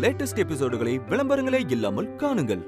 Latest எபிசோடுகளை விளம்பரங்களே இல்லாமல் காணுங்கள்.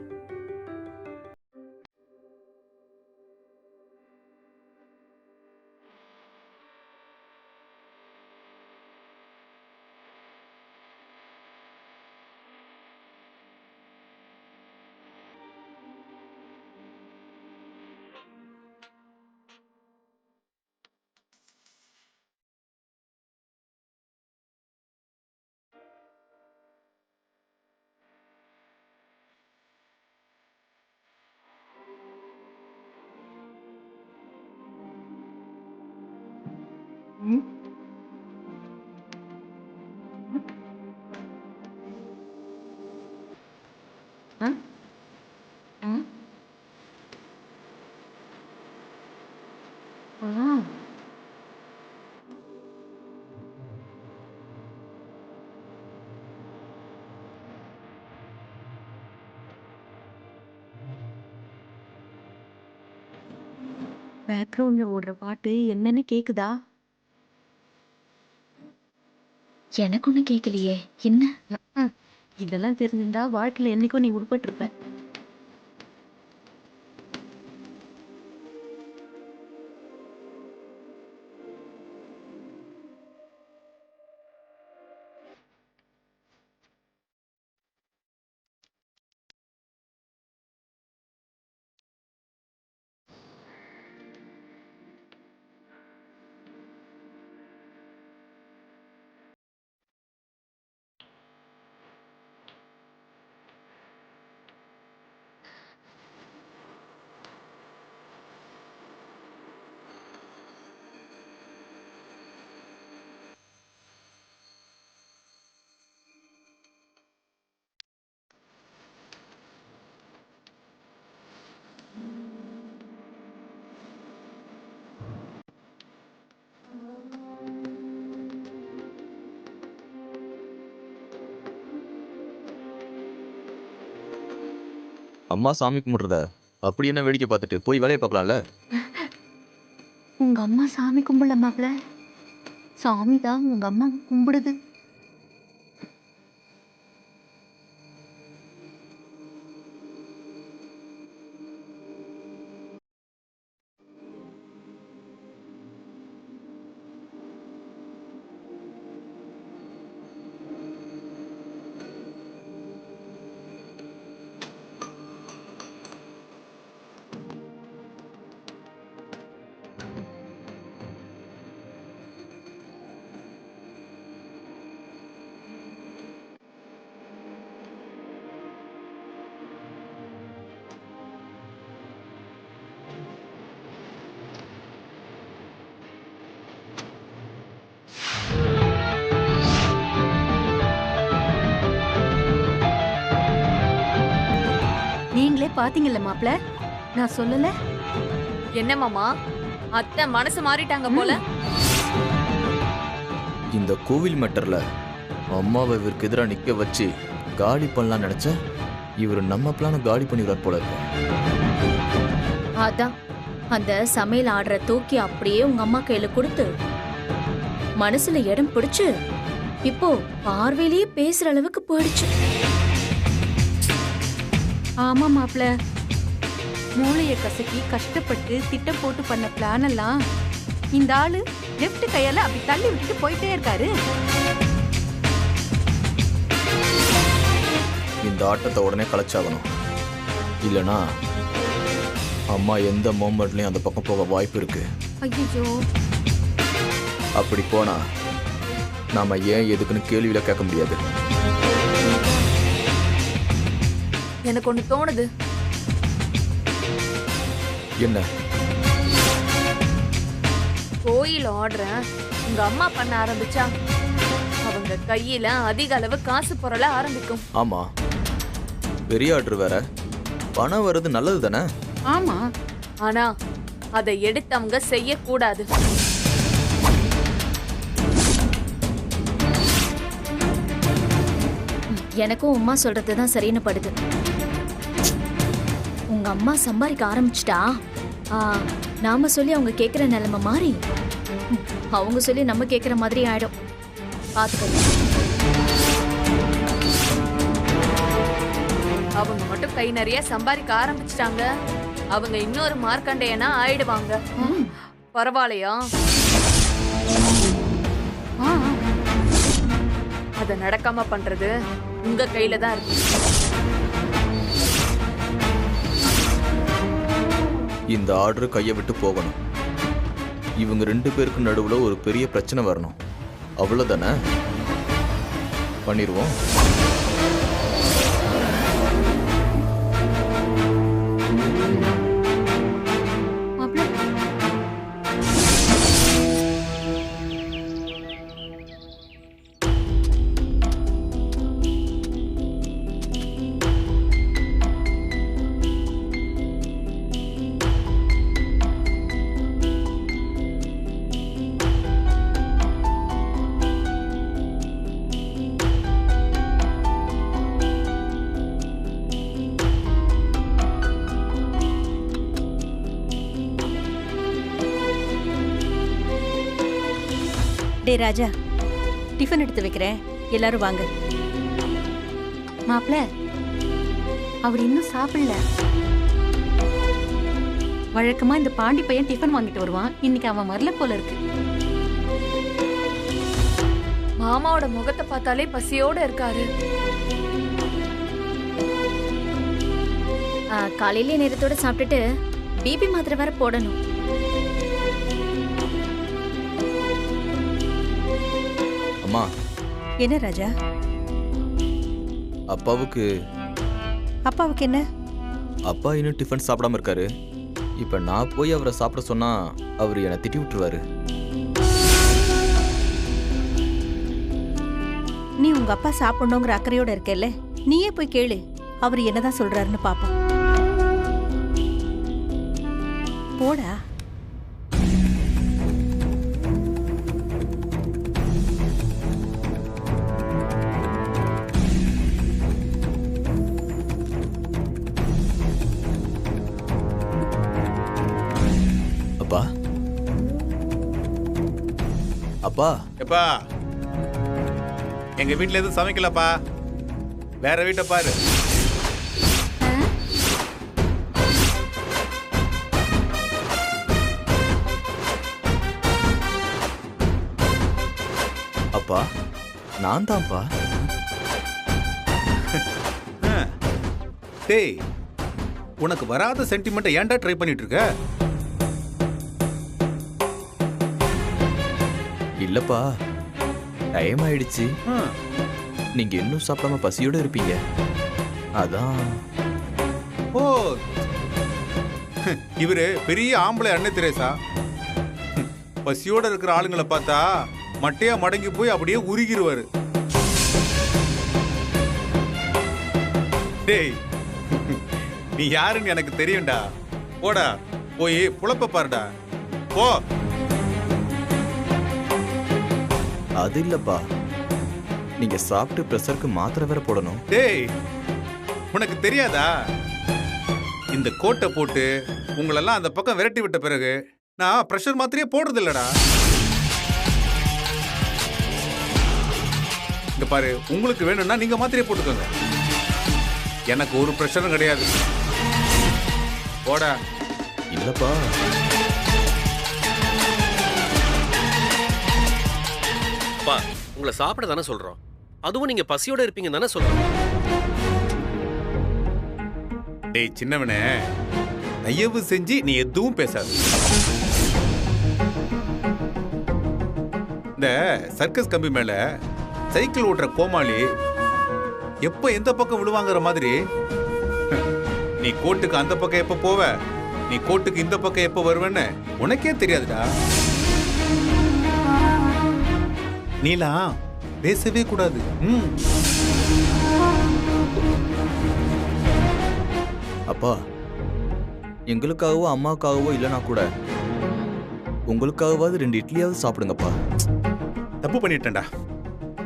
பேக்ரவுண்ட்ல ஓடுற பாட்டு என்னன்னு கேக்குதா? எனக்கு ஒன்றும் கேட்கலையே. என்ன? இதெல்லாம் தெரிஞ்சிருந்தா வாழ்க்கையில என்னைக்கும் நீ உட்பட்டு இருப்ப. அம்மா சாமி கும்பிடுறத அப்படி என்ன வேடிக்கை பார்த்துட்டு போய் வேலையை பார்க்கலாம்ல. உங்க அம்மா சாமி கும்பிடல மாப்ள, சாமி தான் உங்க அம்மா கும்பிடுது. நீங்களே பாத்தீங்கல்ல மாப்ள, நான் சொல்லல? என்ன மாமா, அத்தை மனசு மாறிட்டாங்க போல. இந்த கோவில் மேட்டர்ல அம்மாவை இவருக்கு எதிராக நிக்க வச்சு காலி பண்ணலாம் நினைச்ச இவர் நம்ம பிளான காலி பண்ணிடுறார் போல இருக்கு. அதான் அந்த சமையல் ஆடுற தூக்கி அப்படியே உங்க அம்மா கையில கொடுத்து மனசுல இடம் பிடிச்சு இப்போ பார்வையிலேயே பேசுற அளவுக்கு போயிடுச்சு. ஆமா மாப்ள, மூளைய கசக்கி கஷ்டப்பட்டு திட்டம் போட்டு பண்ண பிளான் எல்லாம் இந்த ஆளு லெஃப்ட் கையால அப்படி தள்ளி விட்டுட்டு போயிட்டே இருக்காரு. இந்த ஆட்டத்தை உடனே கலைச்சாகணும், இல்லனா அம்மா எந்த மோமெண்ட்லயும் அந்த பக்கம் போக வாய்ப்பு இருக்கு. ஐயோ, அப்படி போனா நாம ஏன் எதுக்குன்னு கேள்வியில கேட்க முடியாது. எனக்கு ஒண்ணு தோணுது. என்ன? கோயில் ஆர்டர உங்க அம்மா பண்ண ஆரம்பிச்சா அவங்க கையில அதிக அளவு காசு பொருள ஆரம்பிக்கும். ஆமா, பெரிய ஆர்டர் வேற, பணம் வர்றது நல்லது தானே. ஆமா, ஆனா அதை எடுத்து அவங்க செய்யக்கூடாது. எனக்கும் அம்மா சொல்றதுதான் சரின்னு படுது. உங்க அம்மா சம்பாதிக்க ஆரம்பிச்சிட்டா நாம சொல்லி அவங்க கேக்குற நிலைமை மாறி அவங்க சொல்லி நம்ம கேக்குற மாதிரி ஆயிடும். பாத்துக்கோ. கை நிறைய சம்பாதிக்க ஆரம்பிச்சிட்டாங்க. அவங்க இன்னொரு மார்க்கண்டேயனா ஆயிடுவாங்க. பரவாயில்லையா? அத நடக்காம பண்றது உங்க கையில தான் இருக்கு. இந்த ஆர்டர் கையை விட்டு போகணும். இவங்க 2 பேருக்கு நடுவுல ஒரு பெரிய பிரச்சனை வரணும். அவ்வளவுதானே? பண்ணிடுவோம். டே ராஜா, டிஃபன் எடுத்து வைக்கிறேன், எல்லாரும் வாங்க. மாப்ள, அவர் இன்னும் சாப்பிடல. வழக்கமா இந்த பாண்டி பையன் டிஃபன் வாங்கிட்டு வருவான். இன்னைக்கு அவன் வரல போல இருக்கு. மாமாவோட முகத்தை பார்த்தாலே பசியோட இருக்காரு. காலையில நேரத்தோட சாப்பிட்டுட்டு பிபி மாத்திரை வேற போடணும். அம்மா, என்ன ராஜா? அப்பாவுக்கு என்ன? அப்பா இன்னும் டிஃபன் சாப்பிடாம இருக்காரு. இப்ப நான் போய் அவரை சாப்பிட சொன்னா அவர் என்னை திட்டி விட்டுருவாரு. நீ உங்க அப்பா சாப்பிடணுங்கிற அக்கறையோட இருக்கல்ல, நீயே போய் கேளு, அவர் என்னதான் சொல்றாருன்னு பாப்போம். போடா. அப்பா, அப்பா, எப்பா எங்க வீட்டுல எதுவும் சமைக்கலப்பா, வேற வீட்டை பாரு. அப்பா, நான் தான்ப்பா. டேய், உனக்கு வராத சென்டிமெண்ட்டை ஏன்டா ட்ரை பண்ணிட்டு இருக்க? இல்லப்பா, டைம் ஆயிடுச்சு. நீங்க இன்னும் சாப்பிடாம பசியோட இருப்பீங்க, அதான். ஓ, இவரு பெரிய ஆம்பளை அன்னை தெரேசா. பசியோட இருக்கிற ஆளுங்களை பார்த்தா மட்டையா மடங்கி போய் அப்படியே உருகிருவாரு. டேய், நீ யாருன்னு எனக்கு தெரியும்டா. போடா, போய் புலப்ப பாருடா, போ. அது இல்லப்பா, நீங்க சாப்பிட்டு பிரஷருக்கு மாத்திரை வேற போடணும். டேய், உனக்கு தெரியாதா? இந்த கோட்டை போட்டு உங்களெல்லாம் அந்த பக்கம் விரட்டி விட்ட பிறகு நான் பிரஷர் மாத்திரையே போடுறது இல்லடா. இங்க பாரு, உங்களுக்கு வேணும்னா நீங்க மாத்திரையை போட்டுக்கோங்க, எனக்கு ஒரு பிரஷரும் கிடையாது. போடா. இல்லப்பா, பா, உங்களை சாப்பிட தானே சொல்றோம், அதுவும் நீங்க பசியோட இருப்பீங்க தானே சொல்றோம். டேய் சின்னவனே, தயவு செஞ்சு நீ எதுவும் பேசாத. இந்த சர்க்கஸ் கம்பி மேல சைக்கிள் ஓட்டுற கோமாளி எப்ப எந்த பக்கம் விழுவாங்கிற மாதிரி, நீ கோட்டுக்கு அந்த பக்கம் எப்ப போவ, நீ கோட்டுக்கு இந்த பக்கம் எப்ப வருவேன்னு உனக்கே தெரியாதுடா. நீலாம் பேசவே கூடாது. அப்பா, எங்களுக்காகவோ அம்மாவுக்காகவோ இல்லைனா கூட உங்களுக்காகவாவது 2 இட்லியாவது சாப்பிடுங்கப்பா. தப்பு பண்ணிட்டேன்டா,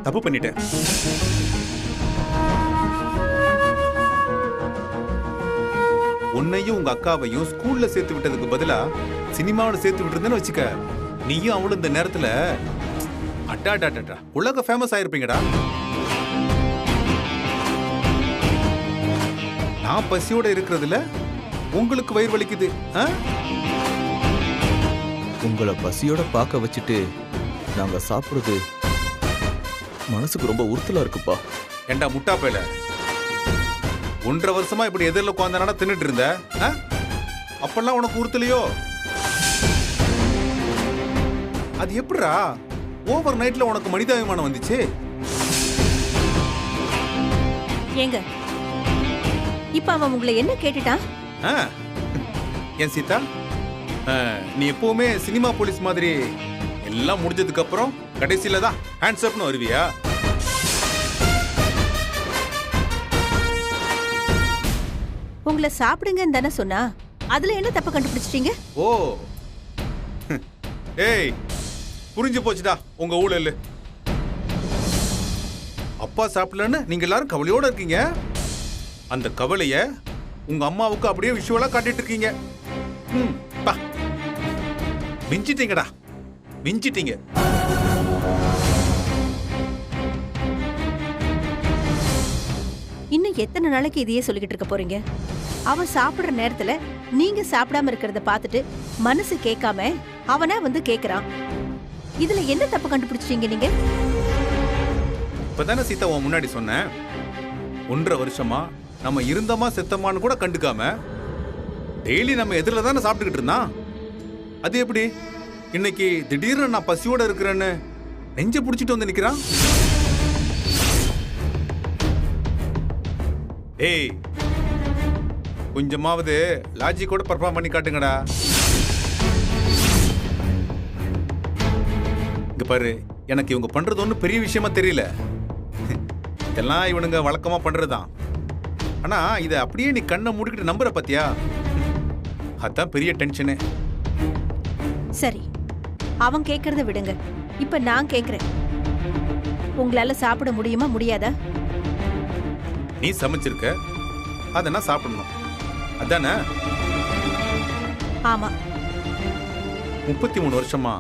தப்பு பண்ணிட்டேன். உன்னையும் உங்க அக்காவையும் ஸ்கூல்ல சேர்த்து விட்டதுக்கு பதிலா சினிமாவோட சேர்த்து விட்டுருந்தேன்னு வச்சுக்க, நீயும் அவளும் இந்த நேரத்துல அட்டாடாட்டா உலக ஃபேமஸ் ஆயிருப்பீங்கடா. நான் நான் பசியோட இருக்கிறதுல உங்களுக்கு வயிறு வலிக்குது. உங்களை பசியோட பார்க்க வச்சுட்டு நாங்க சாப்பிடுறது மனசுக்கு ரொம்ப உறுத்தலா இருக்குப்பா. ஏண்டா முட்டா பையல, 1.5 வருஷமா இப்படி எதிரில் உட்காந்தனால தின்னுட்டு இருந்த, அப்பெல்லாம் உனக்கு உறுத்தலையோ? அது எப்படிடா ஓவர் நைட்ல உனக்கு மனிதாபிமானம் வந்துச்சு? ஏங்க இப்ப அவன் உங்களை என்ன கேட்டுட்டான்? ஏன் சீதா, நீ எப்பவுமே சினிமா போலீஸ் மாதிரி எல்லாம் முடிஞ்சதுக்கு அப்புறம் கடைசியில தான் ஹேண்ட்ஸ் அப்னு வருவியா? உங்களை சாப்பிடுங்கன்னு தானே சொன்னா, அதுல என்ன தப்பு கண்டுபிடிச்சிட்டீங்க? ஓ ஏய், புரிஞ்சு போச்சுடா உங்க ஊழல். அப்பா சாப்பிடலன்னு நீங்க எல்லாரும் கவலையோட இருக்கீங்க. அந்த கவலைய உங்க அம்மாவுக்கு அப்படியே விஷுவலா காட்டிட்டு இருக்கீங்க. மிஞ்சிட்டீங்கடா, மிஞ்சிட்டீங்க. இன்னும் எத்தனை நாளைக்கு இதையே சொல்லிக்கிட்டு இருக்க போறீங்க? அவன் சாப்பிடுற நேரத்துல நீங்க சாப்பிடாம இருக்கிறத பார்த்துட்டு மனசு கேட்காம அவனா வந்து கேக்குறான். இதுல என்ன தப்பு கண்டுபிடிச்சீங்க நீங்க? இப்பதானே சீதா உன் முன்னாடி சொன்னேன், 1.5 வருஷமா நம்ம இருந்தமா செத்தமான்னு கூட கண்டுக்காம டெய்லி நம்ம எதிரில தானே சாப்பிட்டுக்கிட்டு இருந்தான். அது எப்படி இன்னைக்கு திடீர்னு நான் பசியோட இருக்கிறேன்னு நெஞ்ச புடிச்சிட்டு வந்து நிக்கிறான்? ஏய், கொஞ்சமாவது லாஜிக்கோட பர்ஃபார்ம் பண்ணி காட்டுங்கடா. இங்க பாரு, எனக்கு இவங்க பண்றது ஒன்றும் பெரிய விஷயமா தெரியல. இதெல்லாம் இவனுங்க வழக்கமா பண்றதுதான். ஆனா இதை அப்படியே நீ கண்ணை மூடிக்கிட்டு நம்புற பாத்தியா? அதான் பெரிய டென்ஷனு. சரி, அவன் கேக்குறத விடுங்க. இப்ப நான் கேக்குறேன், உங்களால சாப்பிட முடியுமா முடியாதா? நீ சமைச்சிருக்க, அதை நான் சாப்பிடணும், அதானே? ஆமா. 33 வருஷமா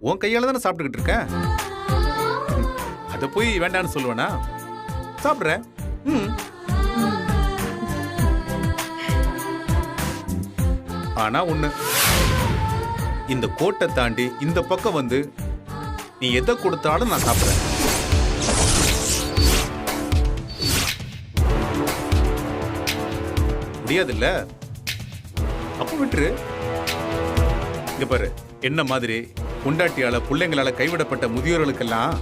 உன் கையால தானே சாப்பிட்டுக்கிட்டு இருக்கேன். அதை போய் வேண்டான்னு சொல்லுவேனா? சாப்பிட்றேன். ஆனா ஒண்ணு, இந்த கோட்டை தாண்டி இந்த பக்கம் வந்து நீ எதை கொடுத்தாலும் நான் சாப்பிட்றேன். முடியாதுல்ல? அப்ப விட்டுரு. இங்க பாரு, என்ன மாதிரி பொண்டாட்டியால பிள்ளைங்களால கைவிடப்பட்ட முதியோர்களுக்கெல்லாம்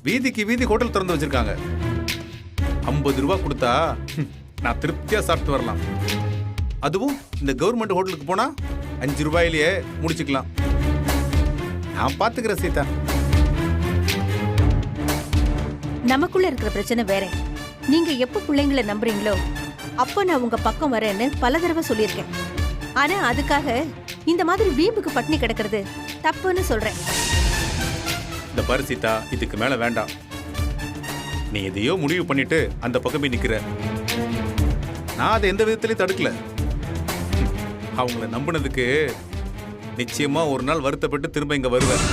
வீதிக்கு வீதி ஹோட்டல் திறந்து வச்சிருக்காங்க. 50 ரூபா கொடுத்தா நான் திருப்தியா சாப்பிட்டு வரலாம். அதுவும் இந்த கவர்மெண்ட் ஹோட்டலுக்கு போனா 5 ரூபாயிலேயே முடிச்சுக்கலாம். நான் பாத்துக்கிறேன் சீதா. நமக்குள்ள இருக்கிற பிரச்சனை வேற. நீங்க எப்ப பிள்ளைங்களை நம்புறீங்களோ அப்ப நான் உங்க பக்கம் வரேன்னு பல தடவை சொல்லியிருக்கேன். ஆனா அதுக்காக இந்த மாதிரி வீம்புக்கு பட்டினி கிடக்கிறது தப்புன்னு சொல்றேன். இந்த பாரு சீதா, இதுக்கு மேல வேண்டாம். நீ எதையோ முடிவு பண்ணிட்டு அந்த பக்கமே நிக்கிற. நான் அதை எந்த விதத்திலையும் தடுக்கல. அவங்கள நம்பினதுக்கு நிச்சயமா ஒரு நாள் வருத்தப்பட்டு திரும்ப இங்க வருவேன்.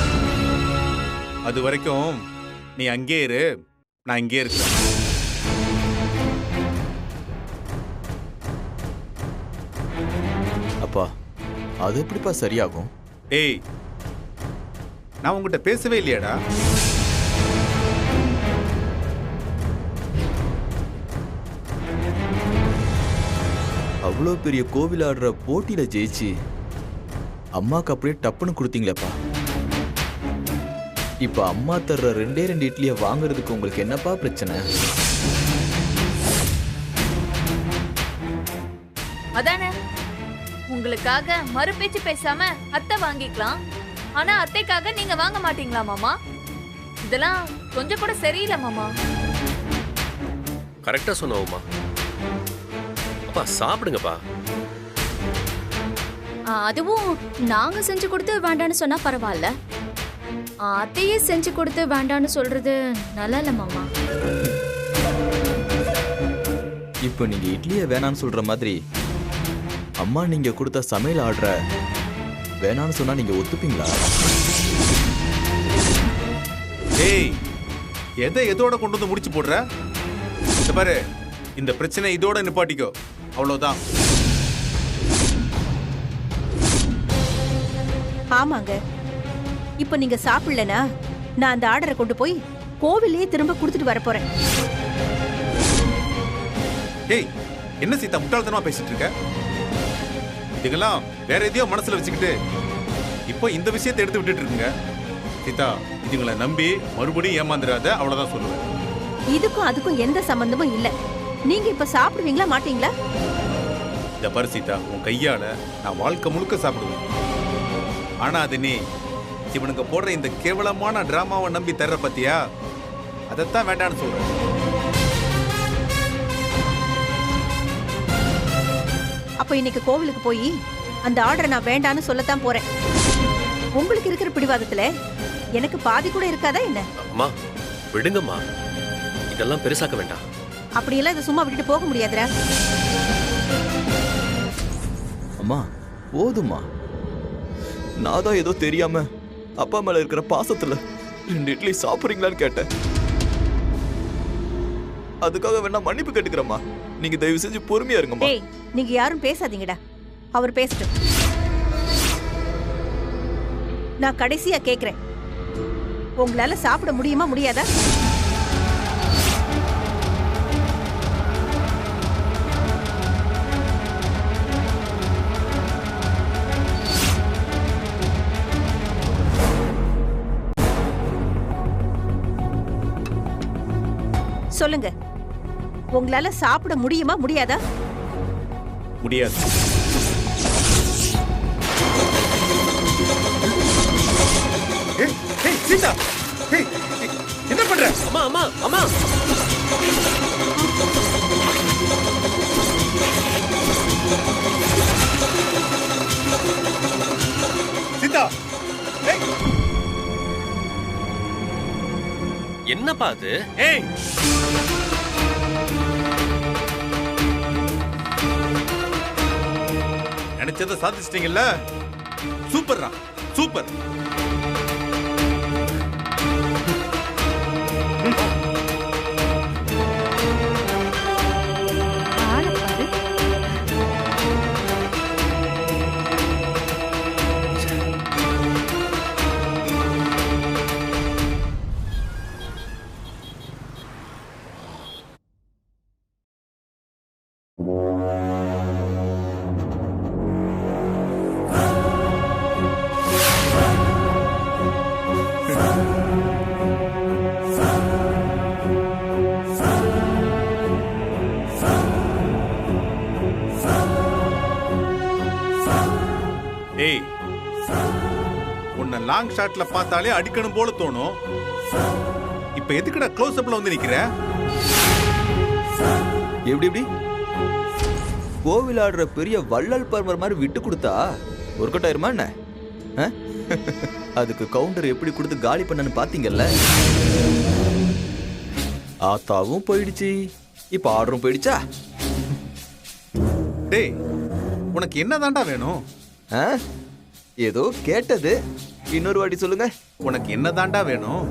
அது வரைக்கும் நீ அங்கே இரு, நான் இங்கே இருக்கிறேன். அப்பா, அது எப்படிப்பா சரியாகும்? ஏய், நான் உங்ககிட்ட பேசவே இல்லையாடா? அவ்வளோ பெரிய கோவில் ஆடுற போட்டியில ஜெயிச்சு அம்மாக்கு அப்படியே டப்புன்னு கொடுத்தீங்களேப்பா. இப்ப அம்மா தர்ற 2 இட்லியை வாங்குறதுக்கு உங்களுக்கு என்னப்பா பிரச்சனை? அதானே, உங்களுக்காக மறு பேச்சு பேசாம அத்தை வாங்கிக்கலாம். ஆனா அத்தைக்காக நீங்க வாங்க மாட்டீங்களா மாமா? இதெல்லாம் கொஞ்சம் கூட சரியில்லை மாமா. கரெக்டா சொன்னோமா? அப்பா சாப்பிடுங்கப்பா. அதுவும் நாங்க செஞ்சு கொடுத்து வேண்டான்னு சொன்னா பரவாயில்ல, அத்தையே செஞ்சு கொடுத்து வேண்டான்னு சொல்றது நல்லா இல்ல மாமா. இப்ப நீங்க இட்லியை வேணான்னு சொல்ற மாதிரி அம்மா நீங்க கொடுத்த சமையல் ஆர்டரை வேணான்னு சொன்னா நீங்க ஒத்துப்பீங்களா? ஏய், எதை எதோட கொண்டு வந்து முடிச்சு போடுற? இந்த பாரு, இந்த பிரச்சனை இதோட நிப்பாட்டிக்கோ, அவ்வளவுதான். ஆமாங்க, இப்ப நீங்க சாப்பிடலனா நான் அந்த ஆர்டரை கொண்டு போய் கோவிலே திரும்ப கொடுத்துட்டு வர போறேன். ஏய், என்ன சீதா முட்டாள்தனமா பேசிட்டு இருக்க? இதுக்கெல்லாம் வேற எதையோ மனசுல வச்சுக்கிட்டு இப்போ இந்த விஷயத்தை எடுத்து விட்டுட்டு இருக்குங்க. சீதா, இதுங்களை நம்பி மறுபடியும் ஏமாந்துடாத, அவ்வளவுதான் சொல்லுவேன். இதுக்கும் அதுக்கும் எந்த சம்பந்தமும் இல்ல. நீங்க இப்ப சாப்பிடுவீங்களா மாட்டீங்களா? இந்த பாரு சீதா, உன் கையால நான் வாழ்க்கை முழுக்க சாப்பிடுவேன். ஆனா அது நீ இவனுக்கு போடுற இந்த கேவலமான டிராமாவை நம்பி தர்ற பத்தியா, அதைத்தான் வேண்டான்னு சொல்றேன். அப்ப இன்னைக்கு கோவிலுக்கு போய் அந்த ஆர்டரை நான் வேண்டான்னு சொல்லத்தான் போறேன். உங்களுக்கு இருக்கிற பிடிவாதத்துல எனக்கு பாதி கூட இருக்காதா என்ன? அம்மா விடுங்கம்மா, இதெல்லாம் பெருசாக்க வேண்டாம். அப்படியெல்லாம் இதை சும்மா விட்டுட்டு போக முடியாதுடா. அம்மா போதுமா, நான் தான் ஏதோ தெரியாம அப்பா மேல இருக்கிற பாசத்துல 2 இட்லி சாப்பிடுறீங்களான்னு கேட்டேன். அதுக்காக வேணா மன்னிப்பு கேட்டுக்கிறேம்மா. நீங்க தயவு செஞ்சு பொறுமையா இருங்கம்மா. டேய், நீங்க யாரும் பேசாதீங்கடா, அவர் பேசட்டும். நான் கடைசியா கேக்குறேன், உங்களால சாப்பிட முடியுமா முடியாதா? சொல்லுங்க, உங்களால சாப்பிட முடியுமா முடியாதா? முடியாது. சீதா, என்ன பண்ற? அம்மா அம்மா அம்மா, சீதா, என்னப்பா அது? ஏய், நினைச்சதை சாதிச்சிட்டீங்கல்ல, சூப்பர்ரா, சூப்பர். ஏய், உன்னை லாங் ஷாட்ல பார்த்தாலே அடிக்கணும் போல தோணும். இப்ப எதுக்குடா க்ளோஸ் அப்ல வந்து நிக்கிற? எப்படி எப்படி கோவில் ஆடுற பெரிய வள்ளல் பர்மர் மாதிரி விட்டு கொடுத்தா ஒரு கட்டாயிருமா என்ன? அதுக்கு கவுண்டர் எப்படி கொடுத்து காலி பண்ணனு பாத்தீங்கல்ல. ஆத்தாவும் போயிடுச்சு, இப்ப ஆர்டரும் போயிடுச்சா? டேய், உனக்கு என்னதான்டா வேணும்? ஏதோ கேட்டது, இன்னொரு வாட்டி சொல்லுங்க. உனக்கு என்னதான்டா வேணும்?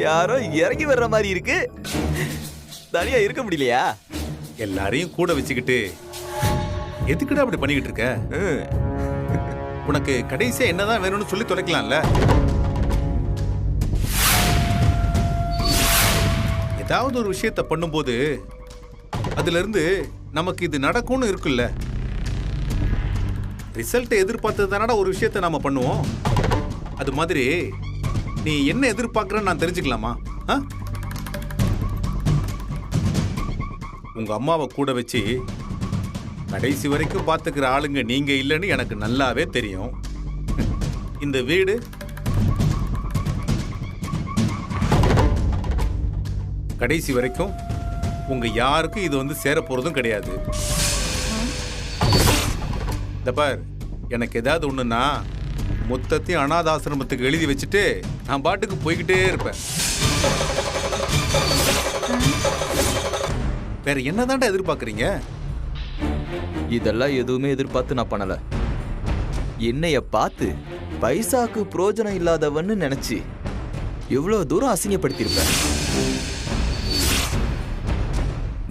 யாரோ இறங்கி வர்ற மாதிரி இருக்கு. தனியா இருக்க முடியலையா? எல்லாரையும் கூட வச்சுக்கிட்டு எதுக்குடா அப்படி பண்ணிக்கிட்டு இருக்க? உனக்கு கடைசியா என்னதான் வேணும்னு சொல்லி தொலைக்கலாம்ல. ஏதாவது ஒரு விஷயத்த பண்ணும்போது அதுல இருந்து நமக்கு இது நடக்கும்னு இருக்குல்ல. ரிசல்ட்டை எதிர்பார்த்து தானடா ஒரு விஷயத்தை நாம பண்ணுவோம். அது மாதிரி நீ என்ன எதிர்பார்க்கறன்னு நான் தெரிஞ்சுக்கலாமா? உங்க அம்மாவை கூட வச்சு கடைசி வரைக்கும் பார்த்துக்கிற ஆளுங்க நீங்க இல்லைன்னு எனக்கு நல்லாவே தெரியும். இந்த வீடு கடைசி வரைக்கும் உங்க யாருக்கும் இது வந்து சேர போறதும் கிடையாது. இந்த பார், எனக்கு ஏதாவது ஒண்ணுன்னா மொத்தத்தையும் அனாதாசிரமத்துக்கு எழுதி வச்சுட்டு நான் பாட்டுக்கு போய்கிட்டே இருப்பேன். வேற என்னதான்டா எதிர்பார்க்கறீங்க? இதெல்லாம் எதுவுமே எதிர்பார்த்து நான் பண்ணல. என்னைய பார்த்து பைசாக்கு பிரயோஜனம் இல்லாதவன்னு நினைச்சு எவ்வளவு தூரம் அசிங்கப்படுத்தியிருப்ப.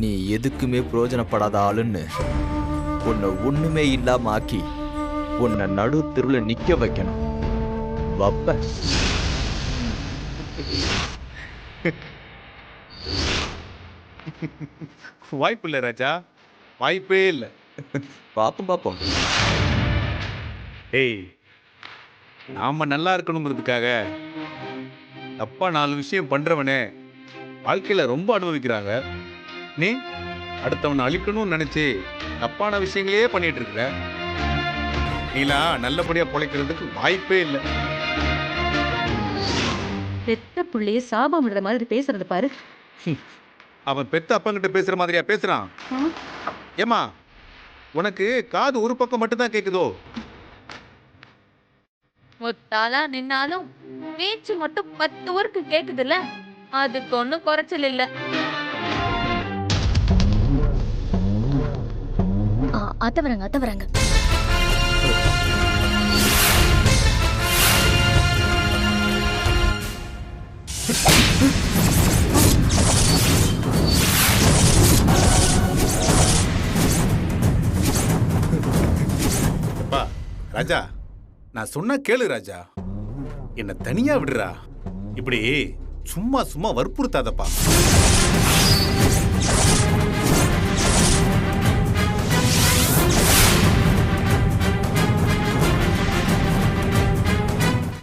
நீ எதுக்குமே பிரயோஜனப்படாத ஆளுன்னு உன்னை ஒண்ணுமே இல்லாம ஆக்கி உன்னை நடு தெருவுல நிக்க வைக்கணும். வப்ப வாய்ப்பு இல்லை ராஜா, வாய்ப்பே இல்லை. பாப்போம். ஏய், நாம நல்லா இருக்கணுங்கிறதுக்காக தப்பா 4 விஷயம் பண்றவனே வாழ்க்கையில ரொம்ப அனுபவிக்கிறாங்க. நீ அடுத்தவனை அழிக்கணும்னு நினைச்சு தப்பான விஷயங்களையே பண்ணிட்டு இருக்கிற. நீலா நல்லபடியா பொழைக்கிறதுக்கு வாய்ப்பே இல்லை. பெத்த புள்ளைய சாபம் விடுற மாதிரி பேசுறது பாரு. அவன் பெத்த அப்பங்கிட்ட பேசுற மாதிரியா பேசுறான்? ஆ? ஏமா, உனக்கு காது ஒரு பக்கம் மட்டும்தான் கேக்குதோ? முத்தாலா நின்னாலும் பேச்சு மட்டும் 10 ஊருக்கு கேக்குதுல்ல, அதுக்கு ஒண்ணும் குறைச்சல் இல்ல. அத்த வராங்க. அப்பா ராஜா, நான் சொன்னா கேளு ராஜா, என்ன தனியா விடுறா. இப்படி சும்மா வற்புறுத்தாதப்பா.